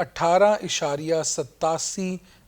18.87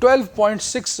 12.6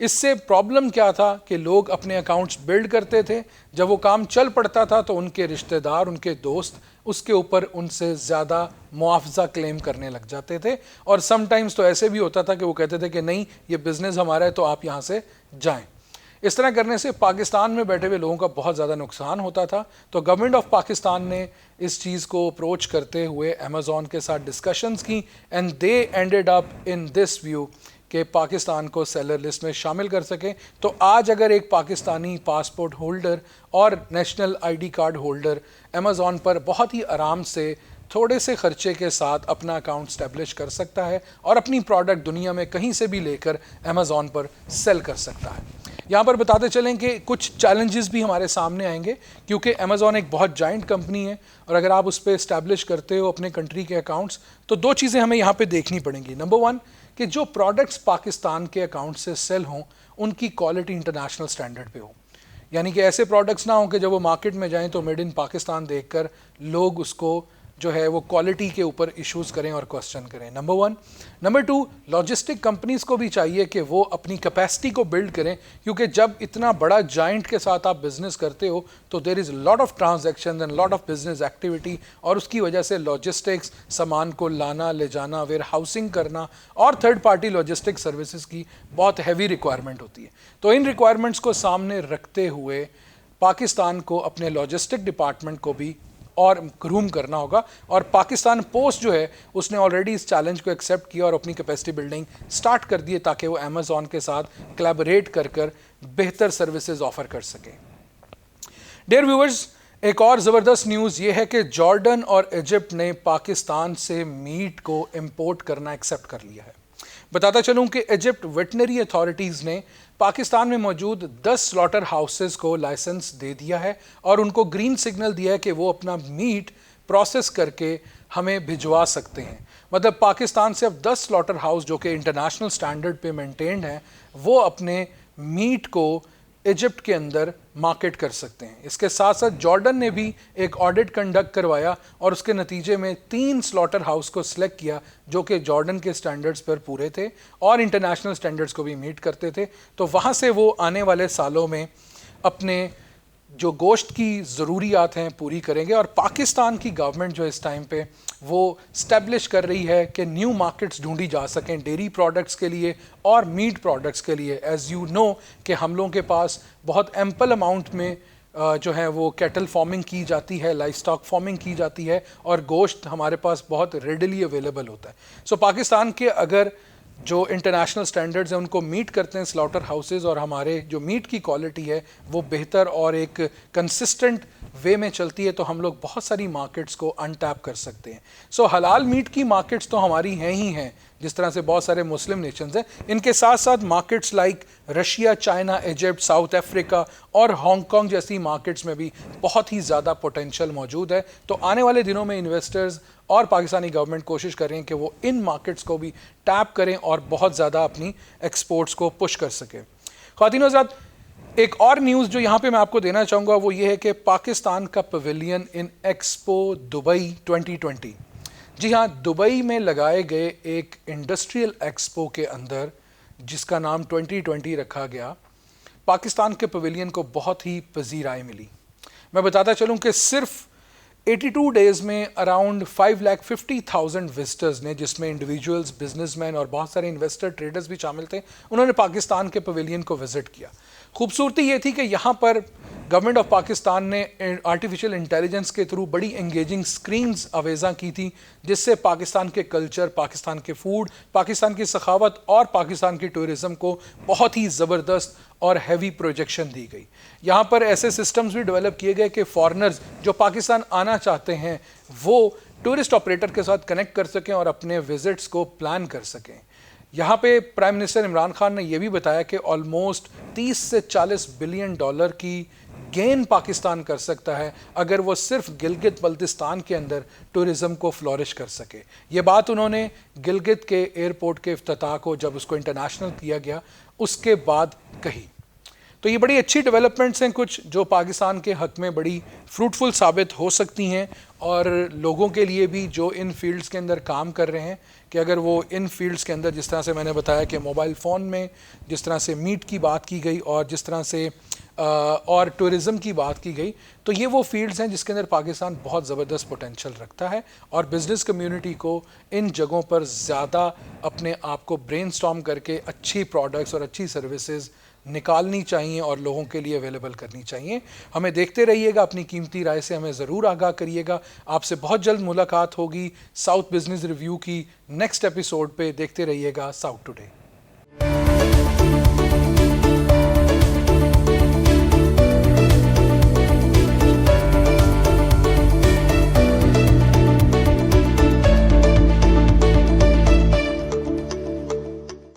اس سے پرابلم کیا تھا کہ لوگ اپنے اکاؤنٹس بلڈ کرتے تھے, جب وہ کام چل پڑتا تھا تو ان کے رشتہ دار, ان کے دوست اس کے اوپر ان سے زیادہ معاوضہ کلیم کرنے لگ جاتے تھے, اور سم ٹائمز تو ایسے بھی ہوتا تھا کہ وہ کہتے تھے کہ نہیں یہ بزنس ہمارا ہے تو آپ یہاں سے جائیں. اس طرح کرنے سے پاکستان میں بیٹھے ہوئے لوگوں کا بہت زیادہ نقصان ہوتا تھا. تو گورنمنٹ آف پاکستان نے اس چیز کو اپروچ کرتے ہوئے امیزون کے ساتھ ڈسکشنز کی, and they ended up in this view کہ پاکستان کو سیلر لسٹ میں شامل کر سکیں. تو آج اگر ایک پاکستانی پاسپورٹ ہولڈر اور national I D card holder Amazon پر بہت ہی آرام سے تھوڑے سے خرچے کے ساتھ اپنا اکاؤنٹ اسٹیبلش کر سکتا ہے اور اپنی پروڈکٹ دنیا میں کہیں سے بھی لے کر امیزون پر سیل کر سکتا ہے. یہاں پر بتاتے چلیں کہ کچھ چیلنجز بھی ہمارے سامنے آئیں گے, کیونکہ امیزون ایک بہت جائنٹ کمپنی ہے, اور اگر آپ اس پہ اسٹیبلش کرتے ہو اپنے کنٹری کے اکاؤنٹس تو دو چیزیں ہمیں یہاں پہ دیکھنی پڑیں گی. نمبر ون, کہ جو پروڈکٹس پاکستان کے اکاؤنٹ سے سیل ہوں ان کی کوالٹی انٹرنیشنل سٹینڈرڈ پہ ہو, یعنی کہ ایسے پروڈکٹس نہ ہوں کہ جب وہ مارکیٹ میں جائیں تو میڈ ان پاکستان دیکھ کر لوگ اس کو جو ہے وہ کوالٹی کے اوپر ایشوز کریں اور کوسچن کریں. Number one. Number two, logistic companies کو بھی چاہیے کہ وہ اپنی کیپیسٹی کو بلڈ کریں, کیونکہ جب اتنا بڑا جائنٹ کے ساتھ آپ بزنس کرتے ہو تو there is lot of transactions and lot of business activity, اور اس کی وجہ سے لاجسٹکس, سامان کو لانا لے جانا, ویئر ہاؤسنگ کرنا اور تھرڈ پارٹی لاجسٹک سروسز کی بہت ہیوی ریکوائرمنٹ ہوتی ہے. تو ان ریکوائرمنٹس کو سامنے رکھتے ہوئے پاکستان کو اپنے لاجسٹک ڈپارٹمنٹ کو بھی اور گروم کرنا ہوگا, اور پاکستان پوسٹ جو ہے اس نے آلریڈی اس چیلنج کو ایکسیپٹ کیا اور اپنی کیپیسٹی بلڈنگ سٹارٹ کر دی تاکہ وہ امیزون کے ساتھ کلیبوریٹ کر کر بہتر سروسز آفر کر سکیں. ڈیئر ویورز, ایک اور زبردست نیوز یہ ہے کہ جارڈن اور ایجپٹ نے پاکستان سے میٹ کو امپورٹ کرنا ایکسیپٹ کر لیا ہے. بتاتا چلوں کہ ایجپٹ ویٹنری اتھارٹیز نے پاکستان میں موجود 10 سلاٹر ہاؤسز کو لائسنس دے دیا ہے اور ان کو گرین سگنل دیا ہے کہ وہ اپنا میٹ پروسیس کر کے ہمیں بھجوا سکتے ہیں. مطلب پاکستان سے اب 10 سلاٹر ہاؤس جو کہ انٹرنیشنل سٹینڈرڈ پہ مینٹینڈ ہیں وہ اپنے میٹ کو ایجپٹ کے اندر مارکیٹ کر سکتے ہیں. اس کے ساتھ ساتھ جارڈن نے بھی ایک آڈٹ کنڈکٹ کروایا اور اس کے نتیجے میں 3 سلاٹر ہاؤس کو سلیکٹ کیا جو کہ جارڈن کے سٹینڈرڈز پر پورے تھے اور انٹرنیشنل سٹینڈرڈز کو بھی میٹ کرتے تھے. تو وہاں سے وہ آنے والے سالوں میں اپنے جو گوشت کی ضروریات ہیں پوری کریں گے. اور پاکستان کی گورنمنٹ جو اس ٹائم پہ وہ اسٹیبلش کر رہی ہے کہ نیو مارکیٹس ڈھونڈی جا سکیں ڈیری پروڈکٹس کے لیے اور میٹ پروڈکٹس کے لیے. ایز یو نو کہ ہم لوگوں کے پاس بہت ایمپل اماؤنٹ میں جو ہے وہ کیٹل فارمنگ کی جاتی ہے, لائف سٹاک فارمنگ کی جاتی ہے, اور گوشت ہمارے پاس بہت ریڈلی اویلیبل ہوتا ہے. سو پاکستان کے اگر جو انٹرنیشنل سٹینڈرڈز ہیں ان کو میٹ کرتے ہیں سلاٹر ہاؤسز, اور ہمارے جو میٹ کی کوالٹی ہے وہ بہتر اور ایک کنسسٹنٹ وے میں چلتی ہے, تو ہم لوگ بہت ساری مارکیٹس کو انٹیپ کر سکتے ہیں. سو حلال میٹ کی مارکیٹس تو ہماری ہیں ہی ہیں, جس طرح سے بہت سارے مسلم نیشنز ہیں. ان کے ساتھ ساتھ markets like Russia, China, Egypt, South Africa اور ہانگ کانگ جیسی مارکیٹس میں بھی بہت ہی زیادہ پوٹینشیل موجود ہے. تو آنے والے دنوں میں انویسٹرز اور پاکستانی گورنمنٹ کوشش کر رہے ہیں کہ وہ ان مارکیٹس کو بھی ٹیپ کریں اور بہت زیادہ اپنی ایکسپورٹس کو پش کر سکیں. خواتین و حضرات, ایک اور نیوز جو یہاں پہ میں آپ کو دینا چاہوں گا وہ یہ ہے کہ پاکستان کا پویلین ان ایکسپو دبئی 2020, جی ہاں, دبئی میں لگائے گئے ایک انڈسٹریل ایکسپو کے اندر جس کا نام 2020 رکھا گیا, پاکستان کے پویلین کو بہت ہی پذیرائی ملی. میں بتاتا چلوں کہ صرف 82 ڈیز میں اراؤنڈ 5,50,000 وزٹرز نے, جس میں انڈیویجولز, بزنس مین اور بہت سارے انویسٹر ٹریڈرز بھی شامل تھے, انہوں نے پاکستان کے پویلین کو وزٹ کیا. خوبصورتی یہ تھی کہ یہاں پر گورنمنٹ آف پاکستان نے آرٹیفیشیل انٹیلیجنس کے تھرو بڑی انگیجنگ سکرینز آویزاں کی تھی, جس سے پاکستان کے کلچر, پاکستان کے فوڈ, پاکستان کی ثقافت اور پاکستان کی ٹورزم کو بہت ہی زبردست اور ہیوی پروجیکشن دی گئی. یہاں پر ایسے سسٹمز بھی ڈیولپ کیے گئے کہ فارنرز جو پاکستان آنا چاہتے ہیں وہ ٹورسٹ آپریٹر کے ساتھ کنیکٹ کر سکیں اور اپنے وزٹس کو پلان کر سکیں. یہاں پہ پرائم منسٹر عمران خان نے یہ بھی بتایا کہ آلموسٹ 30 سے 40 بلین ڈالر کی گین پاکستان کر سکتا ہے اگر وہ صرف گلگت بلتستان کے اندر ٹورزم کو فلورش کر سکے. یہ بات انہوں نے گلگت کے ایئرپورٹ کے افتتاح کو جب اس کو انٹرنیشنل کیا گیا اس کے بعد کہی. تو یہ بڑی اچھی ڈیولپمنٹس ہیں کچھ جو پاکستان کے حق میں بڑی فروٹفل ثابت ہو سکتی ہیں، اور لوگوں کے لیے بھی جو ان فیلڈز کے اندر کام کر رہے ہیں کہ اگر وہ ان فیلڈز کے اندر، جس طرح سے میں نے بتایا کہ موبائل فون میں جس طرح سے میٹ کی بات کی گئی اور جس طرح سے اور ٹورزم کی بات کی گئی، تو یہ وہ فیلڈز ہیں جس کے اندر پاکستان بہت زبردست پوٹینشل رکھتا ہے، اور بزنس کمیونٹی کو ان جگہوں پر زیادہ اپنے آپ کو برین سٹارم کر کے اچھی پروڈکٹس اور اچھی سروسز نکالنی چاہیے اور لوگوں کے لیے اویلیبل کرنی چاہیے۔ ہمیں دیکھتے رہیے گا، اپنی قیمتی رائے سے ہمیں ضرور آگاہ کریے گا۔ آپ سے بہت جلد ملاقات ہوگی ساؤتھ بزنس ریویو کی نیکسٹ ایپیسوڈ پہ۔ دیکھتے رہیے گا ساؤتھ ٹوڈے۔